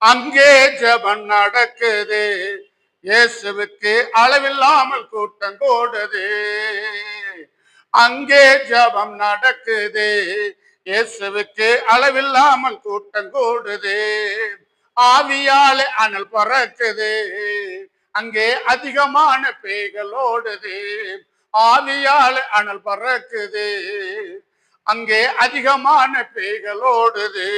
அங்கே ஜெபம் நடக்குது. இயேசுவுக்கு அளவில்லாமல் கூட்டம் கூடுது. அங்கே ஜெபம் நடக்குது. இயேசுவுக்கு அளவில்லாமல் கூட்டம் கூடுது. ஆவியாலே அனல் பறக்குது. அங்கே அதிகமான பேய்கள் ஓடுது. ஆவியாலே அனல் பறக்குது. அங்கே அதிகமான பேய்கள் ஓடுது.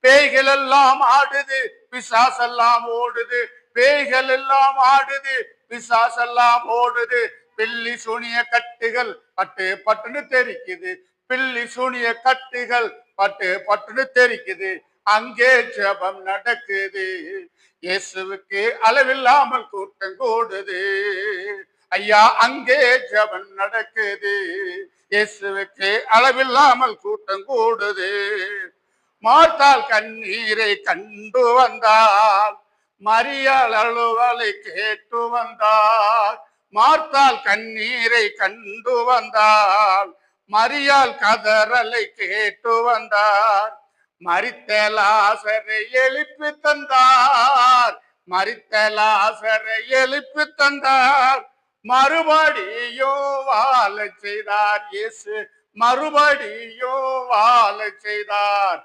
பேய்கள் எல்லாம் ஆடுது, பிசாசெல்லாம் ஓடுது. பேய்கள் எல்லாம் ஆடுது, பிசாசெல்லாம் ஓடுது. பில்லி சூனிய கட்டுகள் பட்டு பட்டுன்னு தெரிக்குது. பில்லி சூனிய கட்டுகள் பட்டு பட்டுன்னு தெரிக்குது. அங்கே ஜெபம் நடக்குது. இயேசுவுக்கு அளவில்லாமல் கூட்டம் கூடுது. ஐயா, அங்கே ஜெபம் நடக்குது. இயேசுவுக்கு அளவில்லாமல் கூட்டம் கூடுது. மார்த்தாள் கண்ணீரை கண்டு வந்தாள். மரியாள் அழுவலை கேட்டு வந்தாள். மார்த்தாள் கண்ணீரை கண்டு வந்தாள். மரியாள் கதறலை கேட்டு வந்தார். மரித்த லாசரை எழுப்பி தந்தார். மரித்த லாசரை எழுப்பி தந்தார். மறுபடியும் வாழ செய்தார் இயேசு. மறுபடியும் வாழ செய்தார்.